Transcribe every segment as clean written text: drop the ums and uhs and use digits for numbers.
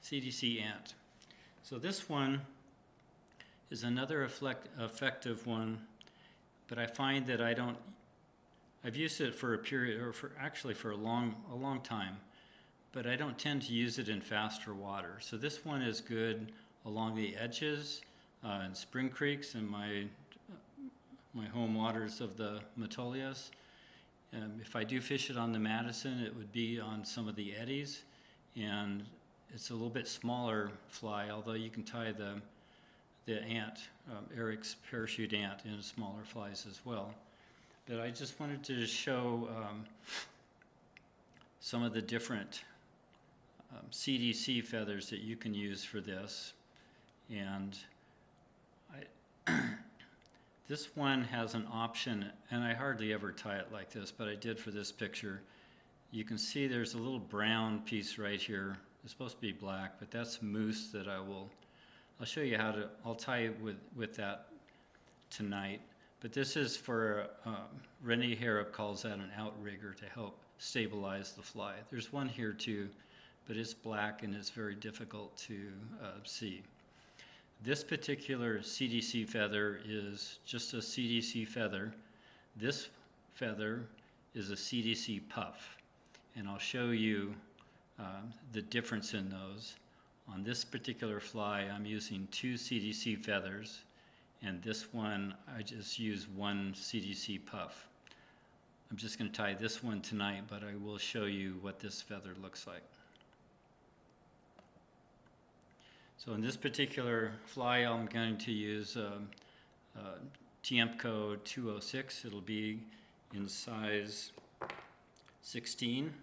CDC ant. So this one is another effective one, but I find that I've used it for a period, or for a long time, but I don't tend to use it in faster water. So this one is good along the edges in spring creeks and my home waters of the Metolius. If I do fish it on the Madison, it would be on some of the eddies, and it's a little bit smaller fly, although you can tie the ant, Arrick's parachute ant, in smaller flies as well. But I just wanted to show some of the different CDC feathers that you can use for this. And this one has an option, and I hardly ever tie it like this, but I did for this picture. You can see there's a little brown piece right here. It's supposed to be black, but that's moose that I'll show you I'll tie it with that tonight. But this is for, Renee Harrop calls that an outrigger to help stabilize the fly. There's one here too, but it's black and it's very difficult to see. This particular CDC feather is just a CDC feather. This feather is a CDC puff, and I'll show you the difference in those. On this particular fly, I'm using 2 CDC feathers, and this one, I just use 1 CDC puff. I'm just going to tie this one tonight, but I will show you what this feather looks like. So in this particular fly, I'm going to use Tiemco 206. It'll be in size 16.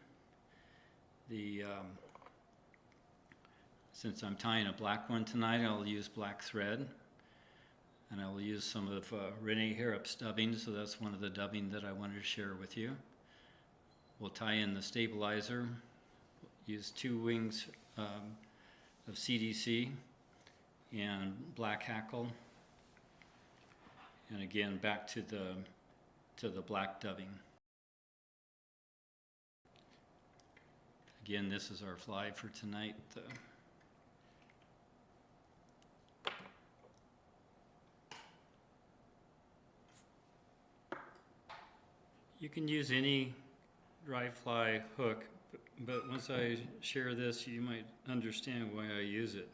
Since I'm tying a black one tonight, I'll use black thread. And I will use some of Renee Harrop's dubbing, so that's one of the dubbing that I wanted to share with you. We'll tie in the stabilizer, use 2 wings of CDC and black hackle, and again back to the black dubbing. Again, this is our fly for tonight. You can use any dry fly hook, but once I share this, you might understand why I use it.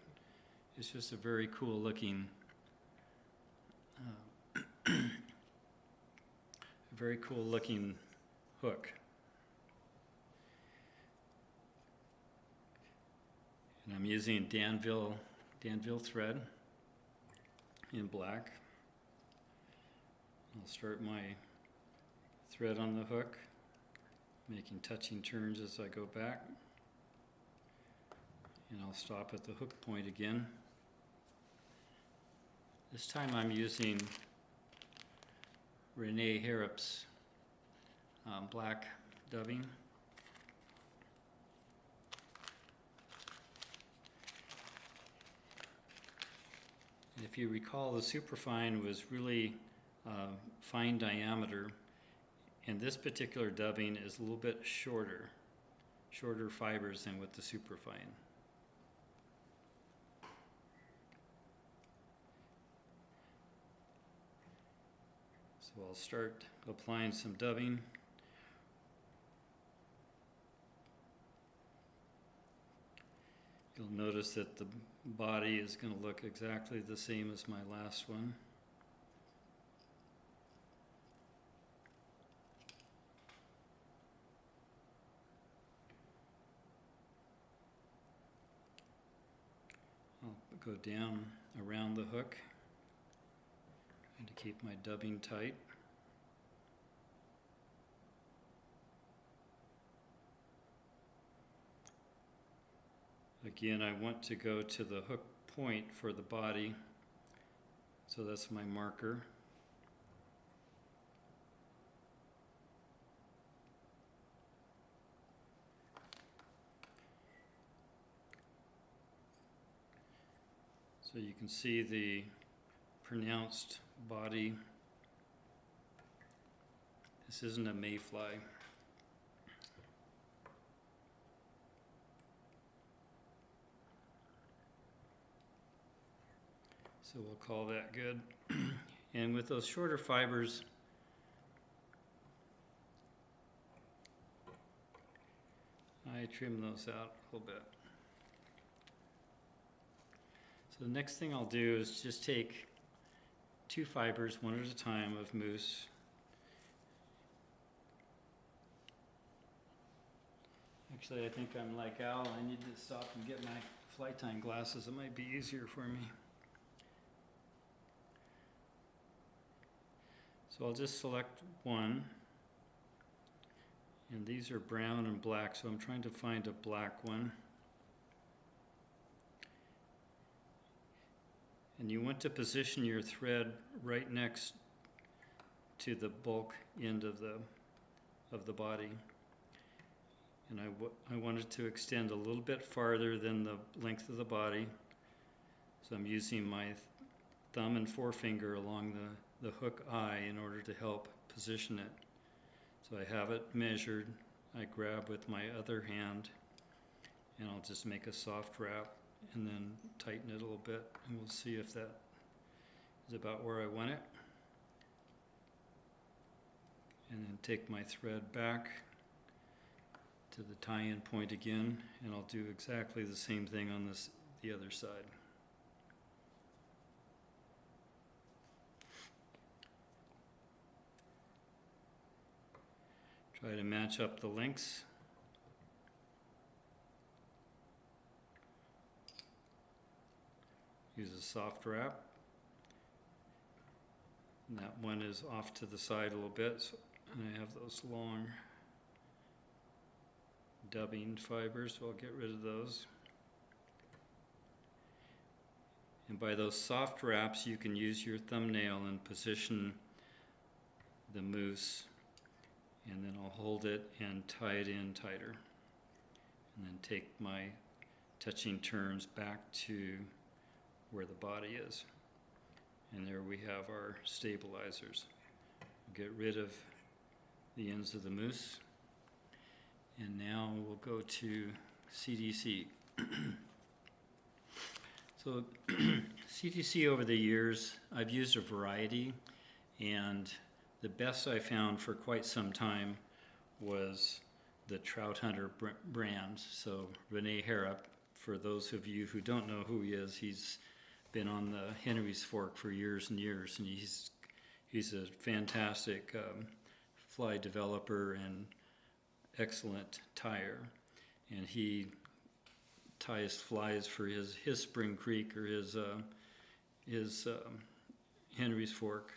It's just a very cool looking, hook. And I'm using Danville thread in black. I'll start my thread on the hook, making touching turns as I go back, and I'll stop at the hook point again. This time I'm using Renee Harrop's black dubbing. And if you recall, the superfine was really fine diameter, and this particular dubbing is a little bit shorter fibers than with the superfine. So I'll start applying some dubbing. You'll notice that the body is going to look exactly the same as my last one. I'll go down around the hook, trying to keep my dubbing tight. Again, I want to go to the hook point for the body, so that's my marker. So you can see the pronounced body. This isn't a mayfly. So we'll call that good. And with those shorter fibers, I trim those out a little bit. So the next thing I'll do is just take 2 fibers, one at a time, of moose. Actually, I think I'm like Al. I need to stop and get my flight time glasses. It might be easier for me. So I'll just select one. And these are brown and black, so I'm trying to find a black one. And you want to position your thread right next to the bulk end of the body. And I want it to extend a little bit farther than the length of the body. So I'm using my thumb and forefinger along the hook eye in order to help position it. So I have it measured. I grab with my other hand, and I'll just make a soft wrap and then tighten it a little bit, and we'll see if that is about where I want it. And then take my thread back to the tie-in point again, and I'll do exactly the same thing on the other side. Try to match up the lengths. Use a soft wrap. And that one is off to the side a little bit, and I have those long dubbing fibers, so I'll get rid of those. And by those soft wraps, you can use your thumbnail and position the moose, and then I'll hold it and tie it in tighter. And then take my touching turns back to where the body is. And there we have our stabilizers. Get rid of the ends of the moose. And now we'll go to CDC. So CDC over the years, I've used a variety, and the best I found for quite some time was the Trout Hunter brand. So Rene Harrop, for those of you who don't know who he is, he's been on the Henry's Fork for years and years, and he's a fantastic fly developer and excellent tyer, and he ties flies for his Spring Creek or his Henry's Fork,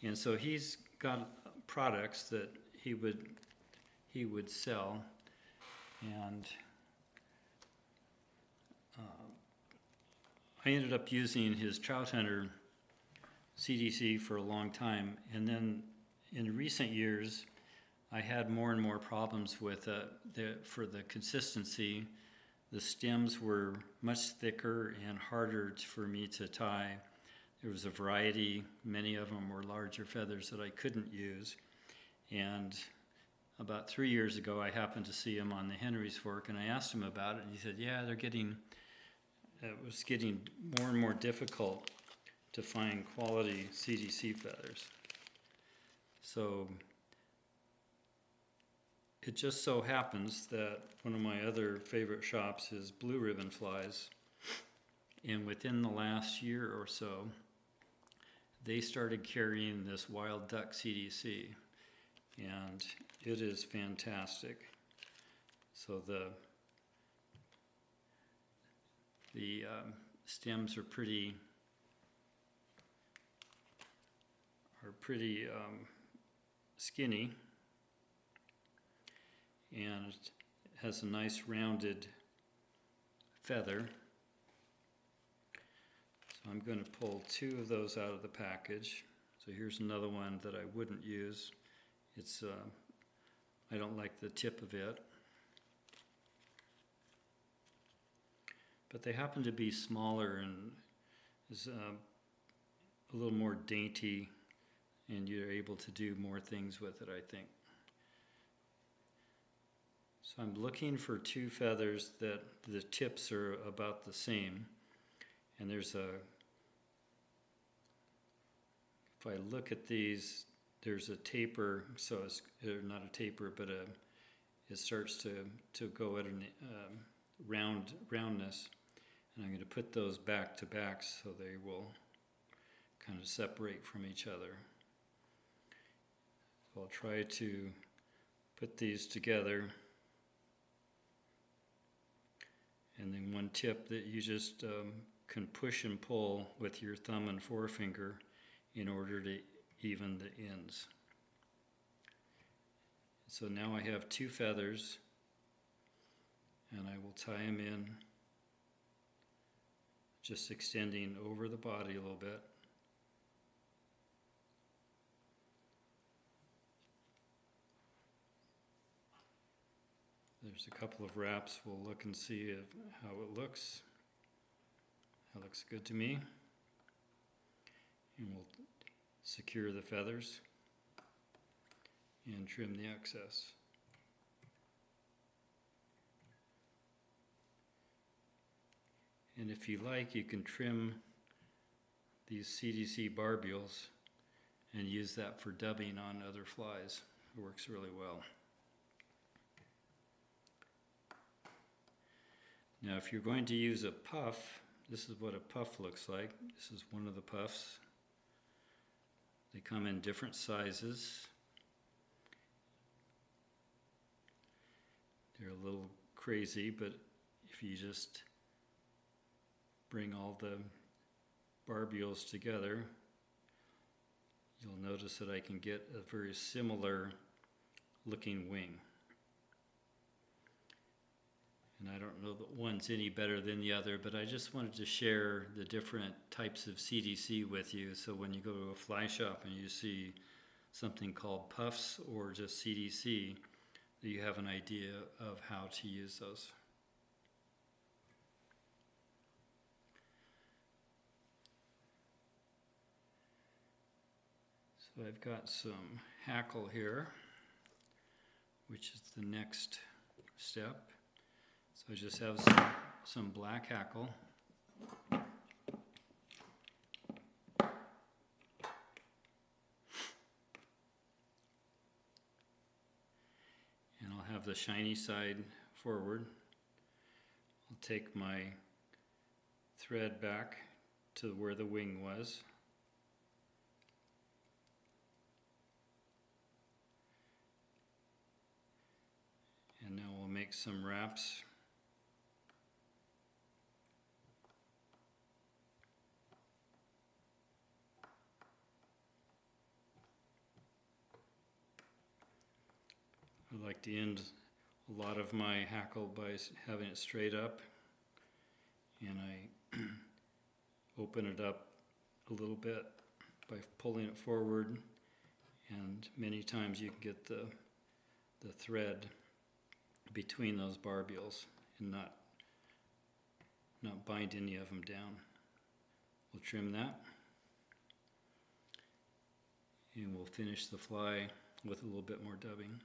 and so he's got products that he would sell, and I ended up using his Trout Hunter CDC for a long time, and then in recent years I had more and more problems with for the consistency. The stems were much thicker and harder for me to tie. There was a variety, many of them were larger feathers that I couldn't use. And about 3 years ago, I happened to see him on the Henry's Fork, and I asked him about it, and he said, yeah, it was getting more and more difficult to find quality CDC feathers. So it just so happens that one of my other favorite shops is Blue Ribbon Flies, and within the last year or so, they started carrying this wild duck CDC, and it is fantastic. So the stems are pretty skinny, and it has a nice rounded feather. So I'm going to pull 2 of those out of the package. So here's another one that I wouldn't use. It's I don't like the tip of it. But they happen to be smaller and is a little more dainty, and you're able to do more things with it, I think. So I'm looking for 2 feathers that the tips are about the same, and there's a if I look at these, there's a taper, so it's not a taper, but it starts to go at a roundness. And I'm going to put those back to back so they will kind of separate from each other. So I'll try to put these together. And then one tip that you just can push and pull with your thumb and forefinger in order to even the ends. So now I have 2 feathers, and I will tie them in, just extending over the body a little bit. There's a couple of wraps. We'll look and see how it looks. That looks good to me. And we'll secure the feathers and trim the excess. And if you like, you can trim these CDC barbules and use that for dubbing on other flies. It works really well. Now, if you're going to use a puff, this is what a puff looks like. This is one of the puffs. They come in different sizes. They're a little crazy, but if you just bring all the barbules together, you'll notice that I can get a very similar looking wing. And I don't know that one's any better than the other, but I just wanted to share the different types of CDC with you, so when you go to a fly shop and you see something called puffs or just CDC, that you have an idea of how to use those. So I've got some hackle here, which is the next step. So I just have some black hackle. And I'll have the shiny side forward. I'll take my thread back to where the wing was. And now we'll make some wraps. I like to end a lot of my hackle by having it straight up, and I open it up a little bit by pulling it forward, and many times you can get the thread between those barbules and not bind any of them down. We'll trim that, and we'll finish the fly with a little bit more dubbing.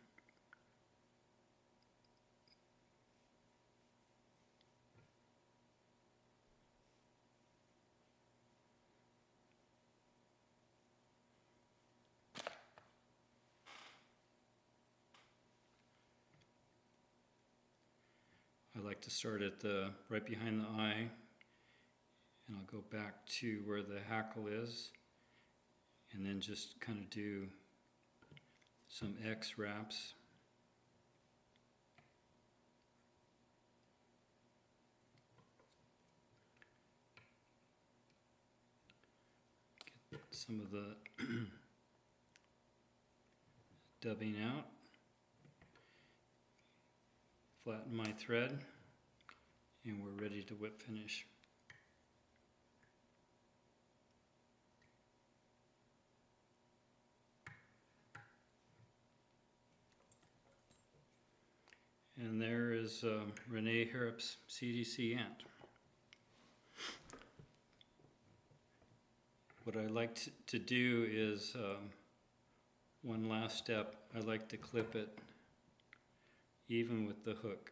I like to start at right behind the eye, and I'll go back to where the hackle is, and then just kind of do some X wraps. Get some of the dubbing out. Flatten my thread, and we're ready to whip finish. And there is Renee Harrop's CDC ant. What I like to do is one last step. I like to clip it even with the hook.